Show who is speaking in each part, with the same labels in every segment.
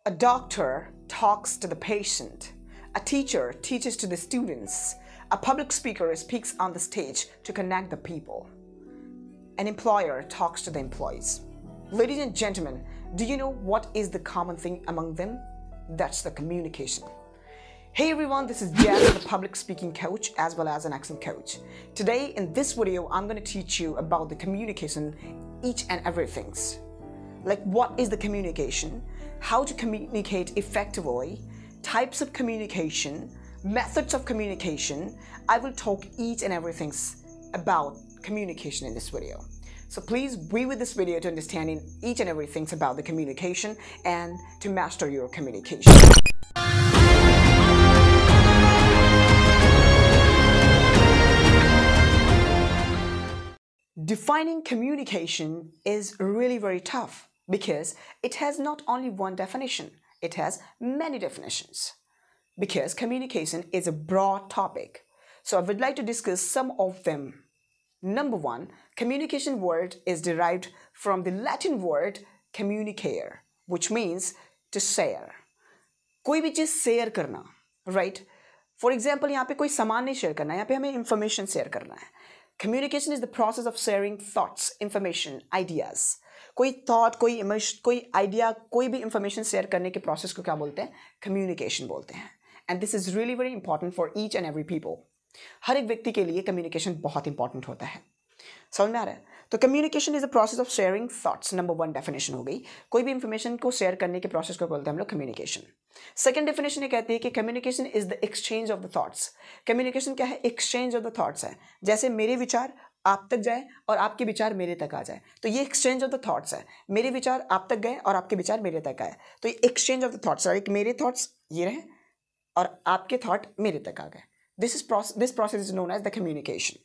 Speaker 1: A doctor talks to the patient. A teacher teaches to the students. A public speaker speaks on the stage to connect the people. An employer talks to the employees. Ladies and gentlemen, do you know what is the common thing among them? That's the communication. Hey everyone, this is Jazz, the public speaking coach as well as an accent coach. Today in this video, I'm going to teach you about the communication, each and everything. Like what is the communication, how to communicate effectively, types of communication, methods of communication. I will talk each and everything about communication in this video. So please be with this video to understanding each and everything about the communication and to master your communication. Defining communication is really very tough because it has not only one definition, it has many definitions. Because communication is a broad topic. So I would like to discuss some of them. Number one, communication word is derived from the Latin word communicare, which means to share. कोई भी चीज share करना, right? For example, यहाँ पे कोई सामान नहीं share करना है, यहाँ पे हमें information शेयर करना है. Communication is the process of sharing thoughts, information, ideas. कोई thought, कोई emotion, कोई idea, कोई भी information share करने के process को क्या बोलते हैं? Communication बोलते हैं. And this is really very important for each and every people. हर एक व्यक्ति के लिए communication बहुत important होता है. समझ में आ रहा है? तो communication is the process of sharing thoughts. Number one definition हो गई. कोई भी information को share करने के process को बोलते हैं हम लोग communication. Second definition ये कहती है कि communication is the exchange of the thoughts. Communication क्या है? Exchange of the thoughts है. जैसे मेरे विचार आप तक जाए और आपके विचार मेरे तक आ जाए, तो ये exchange of the thoughts है. मेरे विचार आप तक गए और आपके विचार मेरे तक आए, तो ये exchange of the thoughts है. मेरे thoughts ये रहे और आपके thought मेरे तक आ गए. This process is known as the communication.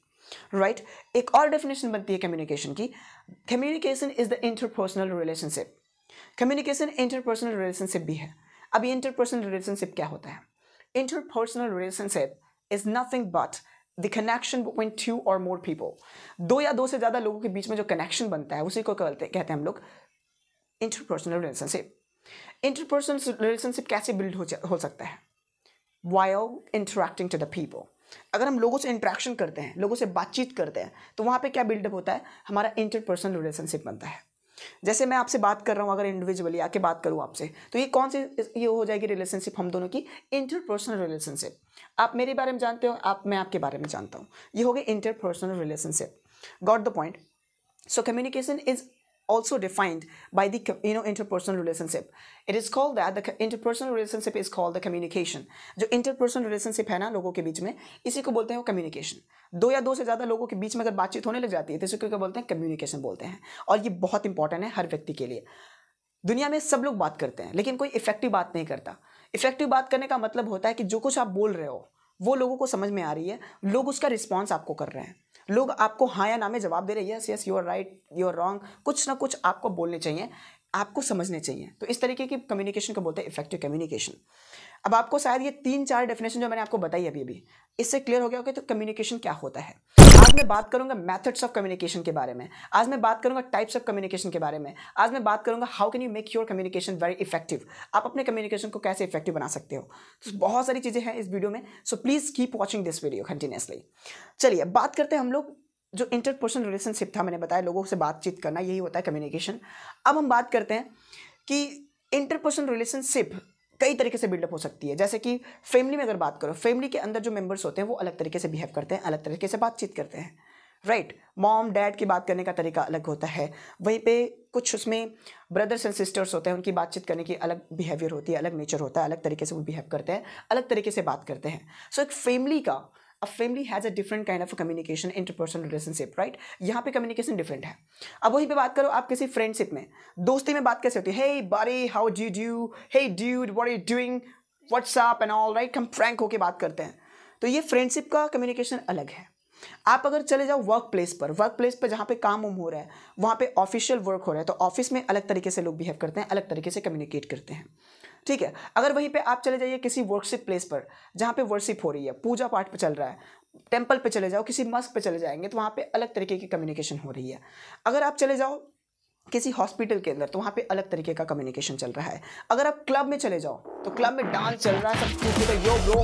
Speaker 1: Right? एक और definition बनती है communication की. Communication is the interpersonal relationship. Communication interpersonal relationship भी है. अब ये interpersonal relationship क्या होता है? Interpersonal relationship is nothing but the connection between two or more people. दो या दो से ज़्यादा लोगों के बीच में जो connection बनता है उसी को कहते हैं हम लोग interpersonal relationship. Interpersonal relationship कैसे build हो सकता है? While interacting to the people. अगर हम लोगों से इंटरेक्शन करते हैं, लोगों से बातचीत करते हैं, तो वहाँ पे क्या बिल्डअप होता है? हमारा इंटरपर्सनल रिलेशनशिप बनता है. जैसे मैं आपसे बात कर रहा हूँ, अगर इंडिविजुअली आके बात करूँ आपसे, तो ये कौन सी ये हो जाएगी रिलेशनशिप हम दोनों की? Interpersonal relationship. आप मेरे बारे में जानते हो, मैं आपके बारे में जानता हूँ, ये हो गई interpersonal relationship. Got the point? So communication is also defined by the interpersonal relationship. It is called that the interpersonal relationship is called the communication. जो interpersonal relationship है ना लोगों के बीच में, इसी को बोलते हैं वो communication. दो या दो से ज़्यादा लोगों के बीच में अगर बातचीत होने लग जाती है तो इसी को क्या बोलते हैं? communication बोलते हैं. और ये बहुत इंपॉर्टेंट है हर व्यक्ति के लिए. दुनिया में सब लोग बात करते हैं लेकिन कोई इफेक्टिव बात नहीं करता. इफेक्टिव बात करने का मतलब होता है कि जो कुछ आप बोल रहे हो वो लोगों को समझ में आ रही है, लोग उसका रिस्पॉन्स आपको कर रहे हैं, लोग आपको हाँ या ना में जवाब दे रहे हैं, yes yes, you are right, you are wrong, कुछ ना कुछ आपको बोलने चाहिए, आपको समझने चाहिए. तो इस तरीके की कम्युनिकेशन को बोलते हैं इफेक्टिव कम्युनिकेशन. अब आपको शायद ये 3-4 डेफिनेशन जो मैंने आपको बताई अभी इससे क्लियर हो गया होगा तो कम्युनिकेशन क्या होता है. आज मैं बात करूंगा मेथड्स ऑफ कम्युनिकेशन के बारे में, आज मैं बात करूंगा टाइप्स ऑफ कम्युनिकेशन के बारे में, आज मैं बात करूंगा how can you make your communication very effective. आप अपने कम्युनिकेशन को कैसे इफेक्टिव बना सकते हो. तो बहुत सारी चीज़ें हैं इस वीडियो में, so please keep watching this video continuously. चलिए बात करते हैं हम लोग जो इंटरपर्सनल रिलेशनशिप था, मैंने बताया लोगों से बातचीत करना, यही होता है कम्युनिकेशन. अब हम बात करते हैं कि इंटरपर्सनल रिलेशनशिप कई तरीके से बिल्डअप हो सकती है. जैसे कि फैमिली में अगर बात करो, फैमिली के अंदर जो मेंबर्स होते हैं वो अलग तरीके से बिहेव करते हैं, अलग तरीके से बातचीत करते हैं. राइट? मॉम डैड की बात करने का तरीका अलग होता है. वहीं पे कुछ उसमें ब्रदर्स एंड सिस्टर्स होते हैं, उनकी बातचीत करने की अलग बिहेवियर होती है, अलग नेचर होता है, अलग तरीके से वो बिहेव करते हैं, अलग तरीके से बात करते हैं. सो एक फैमिली का A family has a different kind of a communication, interpersonal relationship, right? यहाँ पे communication different है. अब वहीं पे बात करो आप किसी फ्रेंडशिप में, दोस्ती में बात कैसे होती है? Hey buddy, how do you do? Hey dude, what are you doing? What's up and all, right? हम फ्रैंक होके बात करते हैं. तो ये फ्रेंडशिप का कम्युनिकेशन अलग है. आप अगर चले जाओ वर्क प्लेस पर जहाँ पे काम हो रहा है, वहाँ पे ऑफिशियल वर्क हो रहा है, तो ऑफिस में अलग तरीके से लोग बिहेव करते हैं, अलग तरीके से कम्युनिकेट करते हैं. ठीक है? अगर वहीं पे आप चले जाइए किसी वर्शिप प्लेस पर जहाँ पे वर्शिप हो रही है, पूजा पाठ पे चल रहा है, टेम्पल पे चले जाओ, किसी मस्क पे चले जाएंगे तो वहाँ पे अलग तरीके की कम्युनिकेशन हो रही है. अगर आप चले जाओ किसी हॉस्पिटल के अंदर, तो वहाँ पे अलग तरीके का कम्युनिकेशन चल रहा है। अगर आप क्लब में चले जाओ तो क्लब में डांस चल रहा है, सब कुछ यो ब्रो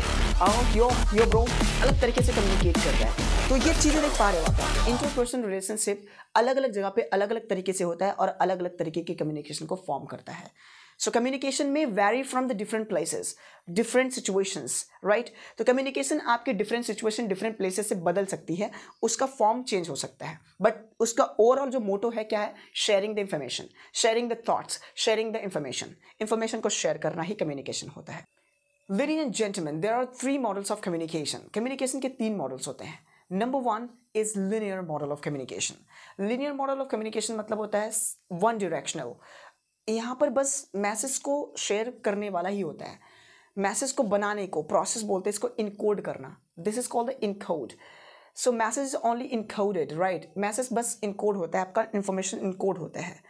Speaker 1: यो ब्रो अलग तरीके से कम्युनिकेट कर रहा है। तो ये चीज़ें देख पा रहे हो आप, इंटरपर्सनल रिलेशनशिप अलग अलग जगह पे अलग अलग तरीके से होता है और अलग अलग तरीके की कम्युनिकेशन को फॉर्म करता है। सो कम्युनिकेशन में vary from the different places, different situations, right. तो कम्युनिकेशन आपके डिफरेंट सिचुएशन, डिफरेंट प्लेसेस से बदल सकती है, उसका फॉर्म चेंज हो सकता है, बट उसका ओवरऑल जो मोटो है क्या है? Sharing the information, sharing the thoughts, sharing the information को शेयर करना ही कम्युनिकेशन होता है। Ladies and gentlemen, there are three models of communication. Communication के तीन मॉडल्स होते हैं. Number one is linear model of communication. Linear model of communication मतलब होता है one directional. यहाँ पर बस मैसेज को शेयर करने वाला ही होता है. मैसेज को बनाने को प्रोसेस बोलते हैं, इसको इनकोड करना. This is called the encode. So message is only encoded, right. Message बस इनकोड होता है, आपका इन्फॉर्मेशन इनकोड होता है.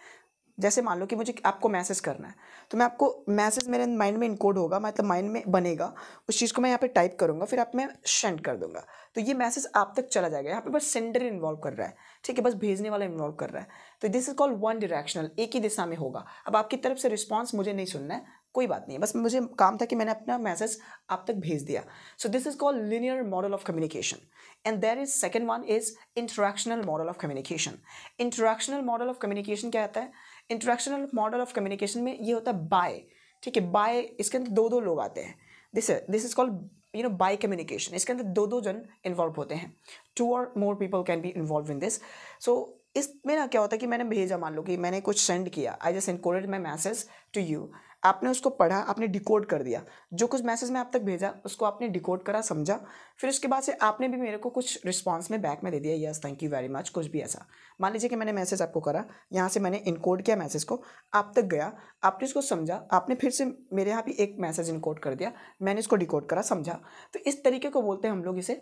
Speaker 1: जैसे मान लो कि मुझे आपको मैसेज करना है, तो मैं आपको मैसेज मेरे माइंड में इनकोड होगा, मतलब माइंड में बनेगा, उस चीज़ को मैं यहाँ पे टाइप करूँगा, फिर आप मैं सेंड कर दूंगा, तो ये मैसेज आप तक चला जाएगा. यहाँ पे बस सेंडर इन्वॉल्व कर रहा है, ठीक है, बस भेजने वाला इन्वॉल्व कर रहा है. तो this is called one directional, एक ही दिशा में होगा. अब आपकी तरफ से रिस्पॉन्स मुझे नहीं सुनना है, कोई बात नहीं है, बस मुझे काम था कि मैंने अपना मैसेज आप तक भेज दिया. So this is called linear model of communication. And there is second one is interactional model of communication. Interactional model of communication क्या आता है? इंटरैक्शनल मॉडल ऑफ कम्युनिकेशन में ये होता है बाय, ठीक है, बाय. इसके अंदर दो दो लोग आते हैं. This is called by communication. इसके अंदर दो दो जन इन्वॉल्व होते हैं. 2 और more people can be involve in this. So इसमें ना क्या होता है कि मैंने भेजा, मान लो कि मैंने कुछ सेंड किया, I just encoded my message to you. आपने उसको पढ़ा, आपने डिकोड कर दिया, जो कुछ मैसेज मैं आप तक भेजा उसको आपने डिकोड करा, समझा, फिर उसके बाद से आपने भी मेरे को कुछ रिस्पांस में बैक में दे दिया, yes thank you very much, कुछ भी ऐसा. मान लीजिए कि मैंने मैसेज आपको करा, यहाँ से मैंने इनकोड किया मैसेज को, आप तक गया, आपने उसको समझा, आपने फिर से मेरे यहाँ भी एक मैसेज इनकोड कर दिया, मैंने इसको डिकोड करा, समझा. तो इस तरीके को बोलते हैं हम लोग इसे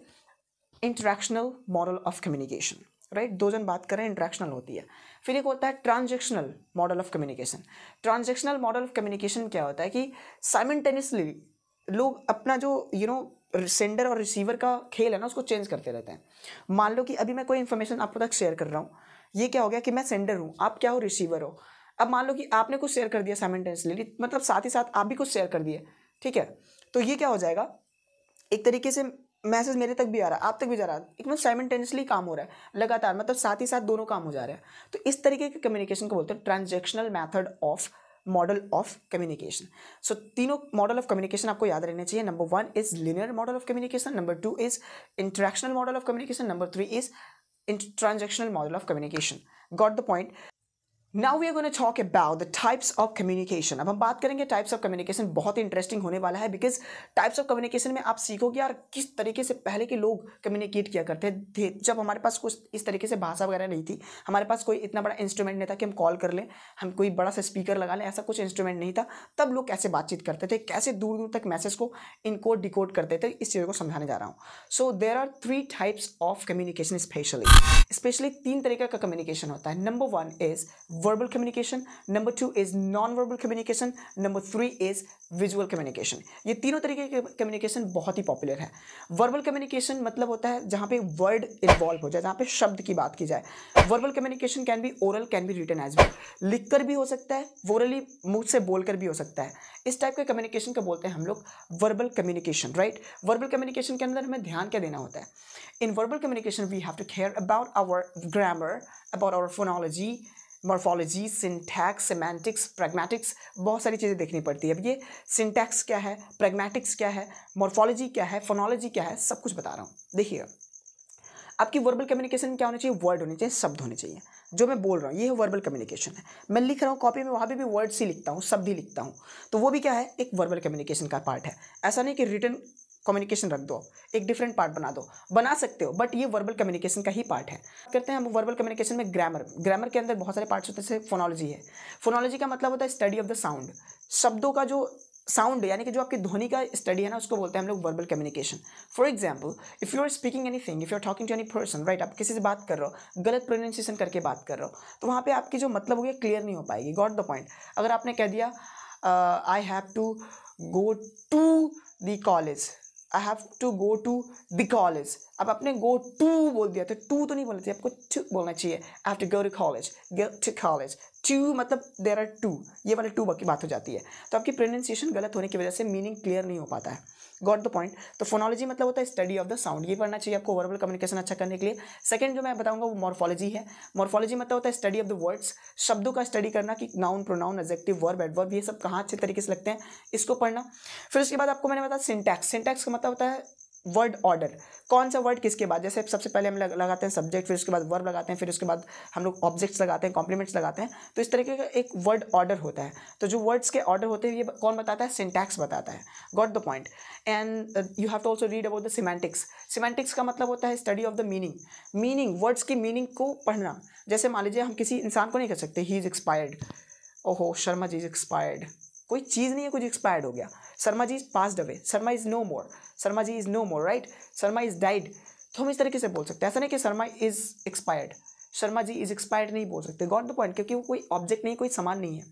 Speaker 1: interactional model of communication, right. दो जन बात कर रहे हैं, इंटरैक्शनल होती है. फिर एक होता है transactional model of communication. Transactional model of communication क्या होता है कि साइमल्टेनियसली लोग अपना जो सेंडर और रिसीवर का खेल है ना, उसको चेंज करते रहते हैं. मान लो कि अभी मैं कोई इन्फॉर्मेशन आपको तक शेयर कर रहा हूँ, ये क्या हो गया कि मैं सेंडर हूँ, आप क्या हो, रिसीवर हो. अब मान लो कि आपने कुछ शेयर कर दिया साइमल्टेनियसली, मतलब साथ ही साथ आप भी कुछ शेयर कर दिए, ठीक है. तो ये क्या हो जाएगा, एक तरीके से मैसेज मेरे तक भी आ रहा है, आप तक भी जा रहा है, एकदम साइमल्टेनियसली काम हो रहा है लगातार, मतलब साथ ही साथ दोनों काम हो जा रहे हैं. तो इस तरीके के कम्युनिकेशन को बोलते हैं transactional method of model of communication. So तीनों मॉडल ऑफ कम्युनिकेशन आपको याद रहने चाहिए. Number 1 is linear model of communication, number 2 is interactional model of communication, number 3 is transactional model of communication. Got the point. Now we are going to talk about the types of communication. अब हम बात करेंगे types of communication. बहुत ही interesting होने वाला है, because types of communication में आप सीखोगे यार किस तरीके से पहले के लोग कम्युनिकेट किया करते थे. जब हमारे पास कुछ इस तरीके से भाषा वगैरह नहीं थी, हमारे पास कोई इतना बड़ा इंस्ट्रूमेंट नहीं था कि हम कॉल कर लें, हम कोई बड़ा सा स्पीकर लगा लें, ऐसा कुछ इंस्ट्रूमेंट नहीं था. तब लोग कैसे बातचीत करते थे, कैसे दूर दूर तक मैसेज को इनकोड डिकोड करते थे, इस चीज़ को समझाने जा रहा हूँ. So there are 3 types of communication. Specially 3 तरीके का कम्युनिकेशन होता है. Number 1 is verbal communication, number 2 is non verbal communication, number 3 is visual communication. ये तीनों तरीके के कम्युनिकेशन बहुत ही पॉपुलर है. वर्बल कम्युनिकेशन मतलब होता है जहाँ पे वर्ड इन्वॉल्व हो जाए, जहाँ पे शब्द की बात की जाए. Verbal communication can be oral, can be written as well. लिखकर भी हो सकता है, वोरली मुंह से बोलकर भी हो सकता है. इस टाइप के कम्युनिकेशन को बोलते हैं हम लोग verbal communication, right. Verbal communication के अंदर हमें ध्यान क्या देना होता है? In verbal communication, we have to care about our grammar, about our phonology, morphology, syntax, semantics, pragmatics. बहुत सारी चीज़ें देखनी पड़ती है. अब ये syntax क्या है, pragmatics क्या है, morphology क्या है, phonology क्या है, सब कुछ बता रहा हूँ. देखिए, आपकी वर्बल कम्युनिकेशन में क्या होना चाहिए? वर्ड होने चाहिए, शब्द होने चाहिए. जो मैं बोल रहा हूँ ये है वर्बल कम्युनिकेशन है. मैं लिख रहा हूँ कॉपी में, वहाँ पे भी वर्ड्स ही लिखता हूँ, शब्द ही लिखता हूँ, तो वो भी क्या है? एक वर्बल कम्युनिकेशन का पार्ट है. ऐसा नहीं कि रिटन कम्युनिकेशन रख दो, एक डिफरेंट पार्ट बना दो, बना सकते हो, बट ये वर्बल कम्युनिकेशन का ही पार्ट है. करते हैं हम वर्बल कम्युनिकेशन में ग्रामर. ग्रामर के अंदर बहुत सारे पार्ट्स होते हैं, जैसे फोनोलॉजी है. फोनोलॉजी का मतलब होता है स्टडी ऑफ द साउंड. शब्दों का जो साउंड यानी कि जो आपकी ध्वनि का स्टडी है ना, उसको बोलते हैं हम लोग verbal communication. For example, if you are speaking anything, if you are talking to any person, right, आप किसी से बात कर रहे हो, गलत प्रोनाउंसिएशन करके बात कर रहे हो, तो वहाँ पे आपकी जो मतलब होगी क्लियर नहीं हो पाएगी. Got the point. अगर आपने कह दिया I have to go to the college, I have to go to the college, अब आपने गो टू बोल दिया, तो टू तो नहीं बोलना चाहिए, आपको टू बोलना चाहिए. I have to go to college, go to college, to मतलब देयर आर टू, ये वाले टू की बात हो जाती है। तो आपकी प्रोनाउंसिएशन गलत होने की वजह से मीनिंग क्लियर नहीं हो पाता है। Got the point. तो फोनोलॉजी मतलब होता है स्टडी ऑफ द साउंड, ये पढ़ना चाहिए आपको वर्बल कम्युनिकेशन अच्छा करने के लिए। सेकंड जो मैं बताऊंगा वो मॉर्फोलॉजी है। मॉर्फोलॉजी मतलब होता है स्टडी ऑफ द वर्ड्स, शब्दों का स्टडी करना कि noun, pronoun, adjective, verb, adverb ये सब कहाँ अच्छे तरीके से लगते हैं, इसको पढ़ना। फिर उसके बाद आपको मैंने बताया सिंटैक्स। सिंटैक्स का मतलब होता है वर्ड ऑर्डर, कौन सा वर्ड किसके बाद, जैसे सबसे पहले हम लगाते हैं सब्जेक्ट, फिर उसके बाद वर्ब लगाते हैं, फिर उसके बाद हम लोग ऑब्जेक्ट्स लगाते हैं, कॉम्प्लीमेंट्स लगाते हैं। तो इस तरीके का एक वर्ड ऑर्डर होता है। तो जो वर्ड्स के ऑर्डर होते हैं ये कौन बताता है, सिंटैक्स बताता है। Got the point. And you have to also read about the semantics. Semantics का मतलब होता है study of the meaning, meaning words की मीनिंग को पढ़ना। जैसे मान लीजिए हम किसी इंसान को नहीं कह सकते ही इज एक्सपायर्ड, ओहो शर्मा जी इज एक्सपायर्ड, कोई चीज़ नहीं है, कुछ एक्सपायर्ड हो गया। Sharma ji is passed away, Sharma is no more, Sharma ji is no more, right, Sharma is died. तो हम इस तरीके से बोल सकते हैं, ऐसा नहीं कि Sharma is expired, Sharma ji is expired नहीं बोल सकते। गॉट द पॉइंट, क्योंकि वो कोई ऑब्जेक्ट नहीं, कोई सामान नहीं है।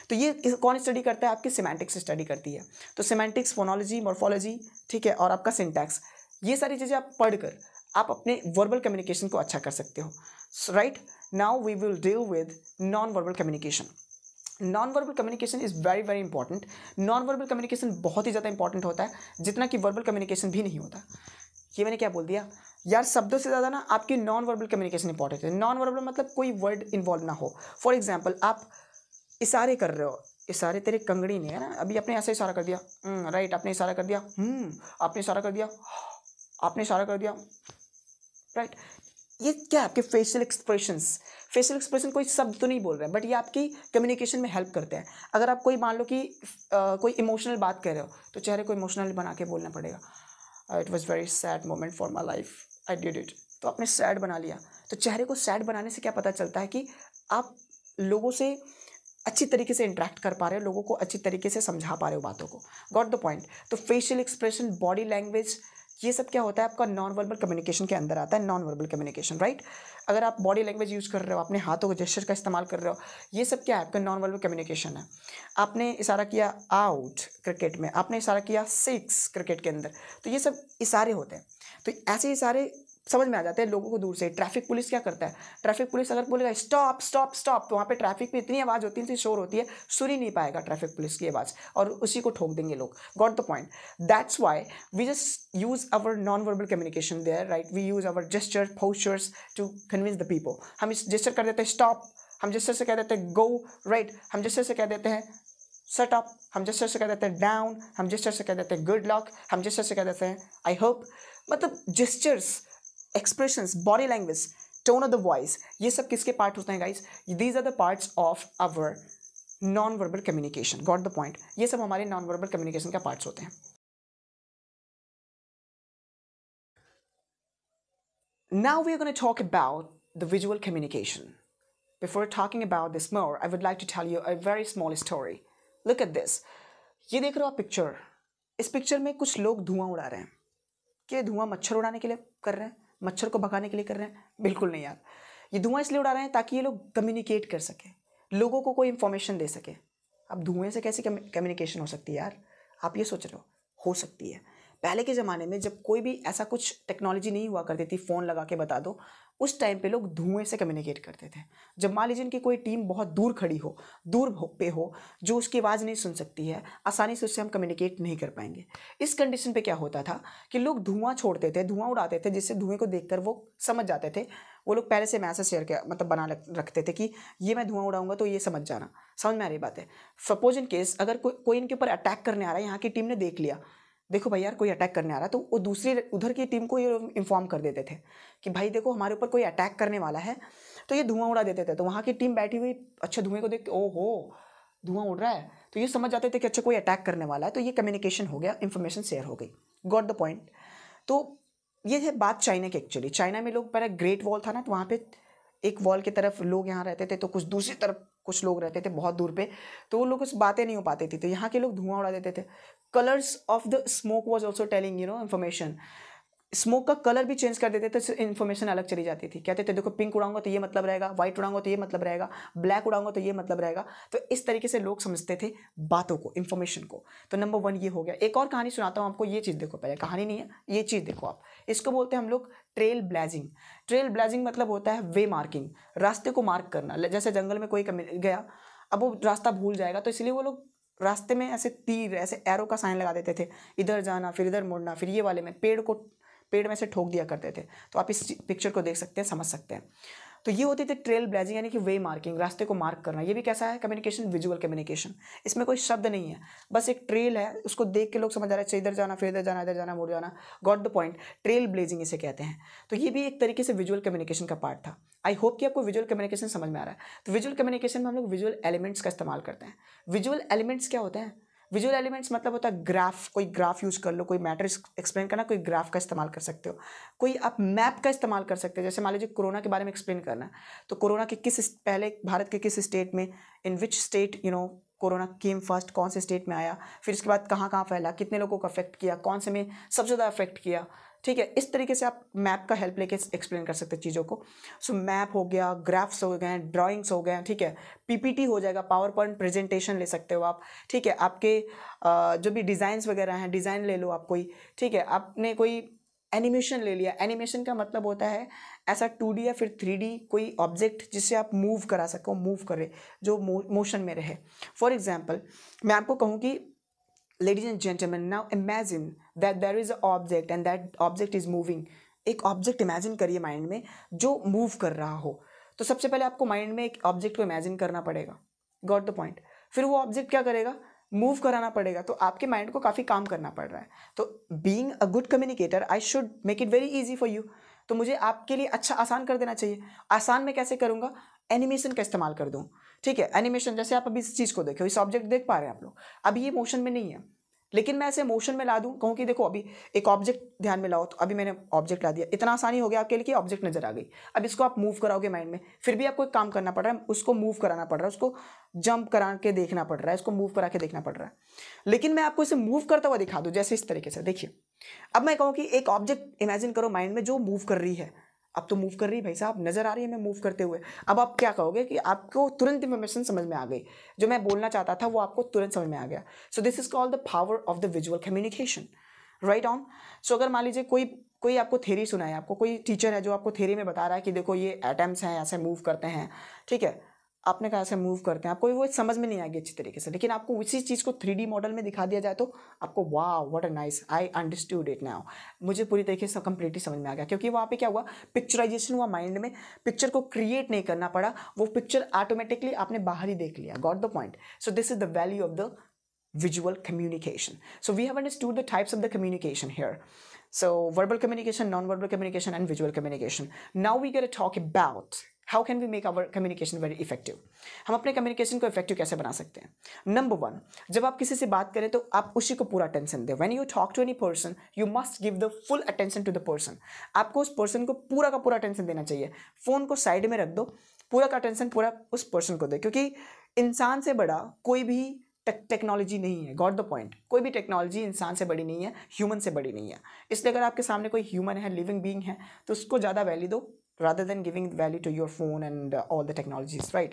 Speaker 1: तो ये कौन स्टडी करता है, आपकी सिमेंटिक्स स्टडी करती है। तो सिमेंटिक्स, फोनोलॉजी, मॉर्फोलॉजी, ठीक है, और आपका सिंटैक्स, ये सारी चीज़ें आप पढ़कर आप अपने वर्बल कम्युनिकेशन को अच्छा कर सकते हो। Right, now we will deal with non verbal communication. Non verbal communication is very very important. Non verbal communication बहुत ही ज़्यादा इंपॉर्टेंट होता है, जितना कि वर्बल कम्युनिकेशन भी नहीं होता। ये मैंने क्या बोल दिया यार, शब्दों से ज़्यादा ना आपकी नॉन वर्बल कम्युनिकेशन इंपॉर्टेंट है। नॉन वर्बल मतलब कोई वर्ड इन्वॉल्व ना हो। फॉर एग्जाम्पल आप इशारे कर रहे हो, इशारे तेरे कंगड़ी नहीं है ना, अभी आपने ऐसे इशारा कर दिया, राइट, आपने इशारा कर दिया, आपने इशारा कर दिया, आपने इशारा कर दिया, राइट। ये क्या है, आपके फेशियल एक्सप्रेशंस। फेशियल एक्सप्रेशन कोई शब्द तो नहीं बोल रहे हैं, बट ये आपकी कम्युनिकेशन में हेल्प करते हैं। अगर आप कोई मान लो कि कोई इमोशनल बात कर रहे हो तो चेहरे को इमोशनल बना के बोलना पड़ेगा। It was very sad moment for my life, I did it, तो आपने सैड बना लिया। तो चेहरे को सैड बनाने से क्या पता चलता है कि आप लोगों से अच्छी तरीके से इंटरेक्ट कर पा रहे हो, लोगों को अच्छी तरीके से समझा पा रहे हो बातों को। Got the point. तो फेशियल एक्सप्रेशन, बॉडी लैंग्वेज, ये सब क्या होता है आपका नॉन वर्बल कम्युनिकेशन के अंदर आता है, नॉन वर्बल कम्युनिकेशन, राइट। अगर आप बॉडी लैंग्वेज यूज़ कर रहे हो, अपने हाथों को जेस्चर का इस्तेमाल कर रहे हो, ये सब क्या है आपका नॉन वर्बल कम्युनिकेशन है। आपने इशारा किया आउट क्रिकेट में, आपने इशारा किया 6 क्रिकेट के अंदर, तो ये सब इशारे होते हैं। तो ऐसे इशारे समझ में आ जाते हैं लोगों को दूर से। ट्रैफिक पुलिस क्या करता है, ट्रैफिक पुलिस अगर बोलेगा स्टॉप स्टॉप स्टॉप, तो वहाँ पे ट्रैफिक पे इतनी आवाज़ होती है, इतनी शोर होती है, सुन ही नहीं पाएगा ट्रैफिक पुलिस की आवाज़, और उसी को ठोक देंगे लोग। Got the point. That's why we just use our non verbal communication there, right. We use our gesture, postures to convince the people. हम इस जेस्चर कर देते हैं स्टॉप, हम जेस्चर से कह देते हैं गो, राइट, हम जेस्चर से कह देते हैं शट अप, हम जेस्चर से कह देते हैं डाउन, हम जेस्चर से कह देते हैं गुड लक, हम जेस्चर से कह देते हैं आई होप। मतलब gestures, expressions, body language, tone of the voice, ये सब किसके पार्ट होते हैं guys, these are the parts of our non verbal communication. Got the point. ये सब हमारे नॉन वर्बल कम्युनिकेशन का पार्ट्स होते हैं। Now we are going to talk about the visual communication. Before talking about this more, I would like to tell you a very small story. Look at this. ये देख रहे हो आप picture, इस picture में कुछ लोग धुआं उड़ा रहे हैं। क्या धुआं मच्छर उड़ाने के लिए कर रहे हैं, मच्छर को भगाने के लिए कर रहे हैं? बिल्कुल नहीं यार, ये धुआं इसलिए उड़ा रहे हैं ताकि ये लोग कम्युनिकेट कर सके, लोगों को कोई इंफॉर्मेशन दे सके। अब धुएं से कैसी कम्युनिकेशन हो सकती है यार, आप ये सोच रहे हो सकती है। पहले के ज़माने में जब कोई भी ऐसा कुछ टेक्नोलॉजी नहीं हुआ करती थी, फ़ोन लगा के बता दो, उस टाइम पे लोग धुएं से कम्युनिकेट करते थे। जब मान लीजिए इनकी कोई टीम बहुत दूर खड़ी हो, दूर पे हो, जो उसकी आवाज़ नहीं सुन सकती है, आसानी से उससे हम कम्युनिकेट नहीं कर पाएंगे। इस कंडीशन पे क्या होता था कि लोग धुआं छोड़ते थे, धुआं उड़ाते थे, जिससे धुएं को देखकर वो समझ जाते थे। वो लोग पहले से मैसेज शेयर कर मतलब बना रखते थे कि ये मैं धुआं उड़ाऊंगा तो ये समझ जाना। समझ में आ रही बात है। सपोज इन केस अगर कोई इनके ऊपर अटैक करने आ रहा है, यहाँ की टीम ने देख लिया, देखो भाई यार कोई अटैक करने आ रहा है, तो वो दूसरी उधर की टीम को ये इन्फॉर्म कर देते थे कि भाई देखो हमारे ऊपर कोई अटैक करने वाला है, तो ये धुआं उड़ा देते थे। तो वहाँ की टीम बैठी हुई अच्छा धुएं को देख के ओहो धुआं उड़ रहा है, तो ये समझ जाते थे कि अच्छा कोई अटैक करने वाला है, तो ये कम्युनिकेशन हो गया, इन्फॉर्मेशन शेयर हो गई। Got the point. तो ये है बात चाइना की। एक्चुअली चाइना में लोग पहले ग्रेट वॉल था ना, तो वहाँ पे एक वॉल की तरफ लोग यहाँ रहते थे, तो कुछ दूसरी तरफ कुछ लोग रहते थे बहुत दूर पे, तो वो लोग कुछ बातें नहीं हो पाती थी, तो यहाँ के लोग धुआं उड़ा देते थे। Colours of the smoke was also telling information. Smoke का कलर भी चेंज कर देते थे तो इन्फॉर्मेशन अलग चली जाती थी। कहते थे देखो पिंक उड़ाऊंगा तो ये मतलब रहेगा, व्हाइट उड़ाऊंगा तो ये मतलब रहेगा, ब्लैक उड़ाऊंगा तो ये मतलब रहेगा। तो इस तरीके से लोग समझते थे बातों को, इन्फॉर्मेशन को। तो नंबर 1 ये हो गया। एक और कहानी सुनाता हूँ आपको, ये चीज़ देखो, पहले कहानी नहीं है, ये चीज़ देखो आप। इसको बोलते हैं हम लोग ट्रेल ब्लेजिंग। ट्रेल ब्लेजिंग मतलब होता है वे मार्किंग, रास्ते को मार्क करना। जैसे जंगल में कोई गया, अब वो रास्ता भूल जाएगा तो इसलिए वो लोग रास्ते में ऐसे तीर, ऐसे एरो का साइन लगा देते थे, इधर जाना फिर इधर मुड़ना, फिर ये वाले में पेड़ में से ठोक दिया करते थे। तो आप इस पिक्चर को देख सकते हैं, समझ सकते हैं। तो ये होती थी ट्रेल ब्लेजिंग, यानी कि वे मार्किंग, रास्ते को मार्क करना। ये भी कैसा है? Communication, visual communication. इसमें कोई शब्द नहीं है, बस एक ट्रेल है, उसको देख के लोग समझ आ रहे हैं इधर जाना फिर इधर जाना, इधर जाना मुड़ जाना। Got the point? Trail blazing इसे कहते हैं। तो ये भी एक तरीके से विजुअल कम्युनिकेशन का पार्ट था। आई होप कि आपको विजुअल कम्युनिकेशन समझ में आ रहा है। तो विजुअल कम्युनिकेशन में हम लोग विजुअल एलिमेंट्स का इस्तेमाल करते हैं। विजुअल एलिमेंट्स क्या होते हैं? विजुअल एलिमेंट्स मतलब होता है ग्राफ। कोई ग्राफ यूज कर लो, कोई मैटर एक्सप्लेन करना, कोई ग्राफ का इस्तेमाल कर सकते हो, कोई आप मैप का इस्तेमाल कर सकते हो। जैसे मान लीजिए कोरोना के बारे में एक्सप्लेन करना है, तो कोरोना के पहले भारत के किस स्टेट में, in which state corona came first, कौन से स्टेट में आया, फिर इसके बाद कहाँ कहाँ फैला, कितने लोगों को अफेक्ट किया, कौन से में सबसे ज़्यादा अफेक्ट किया। ठीक है, इस तरीके से आप मैप का हेल्प लेके एक्सप्लेन कर सकते हैं चीज़ों को। सो मैप हो गया, ग्राफ्स हो गए, ड्राइंग्स हो गए, ठीक है, पीपीटी हो जाएगा, पावर पॉइंट प्रेजेंटेशन ले सकते हो आप। ठीक है, आपके जो भी डिज़ाइंस वगैरह हैं, डिज़ाइन ले लो आप कोई। ठीक है, आपने कोई एनिमेशन ले लिया। एनिमेशन का मतलब होता है ऐसा 2D या फिर 3D कोई ऑब्जेक्ट जिससे आप मूव करा सको, मूव करे, जो मोशन में रहे। फॉर एग्जाम्पल मैं आपको कहूँ कि ladies and gentlemen, now imagine that there is an object and that object is moving. एक ऑब्जेक्ट इमेजिन करिए माइंड में जो मूव कर रहा हो। तो सबसे पहले आपको माइंड में एक ऑब्जेक्ट को इमेजिन करना पड़ेगा। Got the point? फिर वो ऑब्जेक्ट क्या करेगा? मूव कराना पड़ेगा। तो आपके माइंड को काफ़ी काम करना पड़ रहा है। तो being a good communicator I should make it very easy for you. तो मुझे आपके लिए अच्छा आसान कर देना चाहिए। आसान में कैसे करूँगा? एनिमेशन का इस्तेमाल कर दूँ। ठीक है, एनिमेशन, जैसे आप अभी इस चीज़ को देखो, इस ऑब्जेक्ट देख पा रहे हैं आप लोग, अभी ये मोशन में नहीं है, लेकिन मैं ऐसे मोशन में ला दूं, कहूँ कि देखो अभी एक ऑब्जेक्ट ध्यान में लाओ, तो अभी मैंने ऑब्जेक्ट ला दिया, इतना आसानी हो गया आपके लिए कि ऑब्जेक्ट नजर आ गई। अब इसको आप मूव कराओगे माइंड में, फिर भी आपको एक काम करना पड़ रहा है, उसको मूव कराना पड़ रहा है, उसको जंप करा के देखना पड़ रहा है, इसको मूव करा के देखना पड़ रहा है। लेकिन मैं आपको इसे मूव करता हुआ दिखा दूं, जैसे इस तरीके से देखिए। अब मैं कहूँ कि एक ऑब्जेक्ट इमेजिन करो माइंड में जो मूव कर रही है। अब तो मूव कर रही है भाई साहब, नजर आ रही है मैं मूव करते हुए। अब आप क्या कहोगे कि आपको तुरंत इन्फॉर्मेशन समझ में आ गई, जो मैं बोलना चाहता था वो आपको तुरंत समझ में आ गया। So this is called the power of the visual communication. Right on. So अगर मान लीजिए कोई आपको थ्योरी सुनाए, आपको कोई टीचर है जो आपको थ्योरी में बता रहा है कि देखो ये एटम्स हैं, ऐसे मूव करते हैं। ठीक है, आपने कहा ऐसे मूव करते हैं, आपको वो समझ में नहीं आएगी अच्छी तरीके से, लेकिन आपको उसी चीज़ को 3D मॉडल में दिखा दिया जाए तो आपको वाह what a nice, I understood it now, मुझे पूरी तरीके से कंप्लीटली समझ में आ गया। क्योंकि वहाँ पे क्या हुआ? पिक्चराइजेशन हुआ माइंड में, पिक्चर को क्रिएट नहीं करना पड़ा, वो पिक्चर ऑटोमेटिकली आपने बाहर ही देख लिया। Got the point? So this is the value of the visual communication. So we have understood the types of the communication here. So verbal communication, non-verbal communication, and visual communication. Now we got to talk about how can we make our communication very effective. हम अपने communication को effective कैसे बना सकते हैं? Number 1, जब आप किसी से बात करें तो आप उसी को पूरा attention दें. When you talk to any person, you must give the full attention to the person. आपको उस person को पूरा का पूरा attention देना चाहिए. फोन को साइड में रख दो, पूरा का attention पूरा उस person को दे, क्योंकि इंसान से बड़ा कोई भी टेक्नोलॉजी नहीं है। Got the point? कोई भी टेक्नोलॉजी इंसान से बड़ी नहीं है, ह्यूमन से बड़ी नहीं है। इसलिए अगर आपके सामने कोई ह्यूमन है, लिविंग बीइंग है, तो उसको ज़्यादा वैल्यू दो rather than giving value to your phone and all the technologies, right?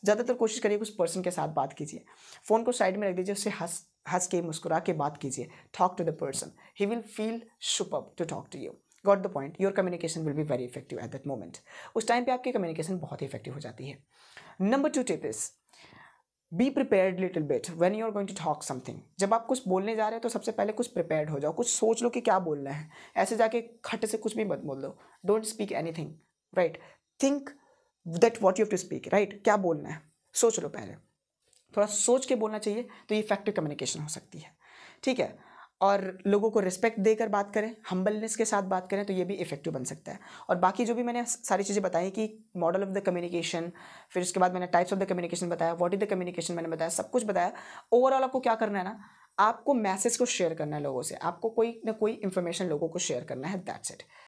Speaker 1: ज़्यादातर कोशिश करिए उस पर्सन के साथ बात कीजिए, फ़ोन को साइड में रख दीजिए, उससे हंस के मुस्कुरा के बात कीजिए। Talk to the person, he will feel superb to talk to you. Got the point? Your communication will be very effective at that moment. उस टाइम पे आपकी कम्युनिकेशन बहुत ही इफेक्टिव हो जाती है। Number 2 tip is be prepared little bit when you are going to talk something. जब आप कुछ बोलने जा रहे हो तो सबसे पहले कुछ प्रिपेयर्ड हो जाओ, कुछ सोच लो कि क्या बोलना है। ऐसे जाके खट से कुछ भी मत बोल दो। Don't speak anything, right? Think that what you have to speak, right? क्या बोलना है सोच लो पहले, थोड़ा सोच के बोलना चाहिए, तो ये इफेक्टिव कम्युनिकेशन हो सकती है। ठीक है, और लोगों को रिस्पेक्ट देकर बात करें, हम्बलनेस के साथ बात करें, तो ये भी इफेक्टिव बन सकता है। और बाकी जो भी मैंने सारी चीज़ें बताई कि मॉडल ऑफ द कम्युनिकेशन, फिर उसके बाद मैंने टाइप्स ऑफ द कम्युनिकेशन बताया, व्हाट इज द कम्युनिकेशन मैंने बताया, सब कुछ बताया। ओवरऑल आपको क्या करना है ना, आपको मैसेज को शेयर करना है लोगों से, आपको कोई ना कोई इन्फॉर्मेशन लोगों को शेयर करना है, दैट्स इट।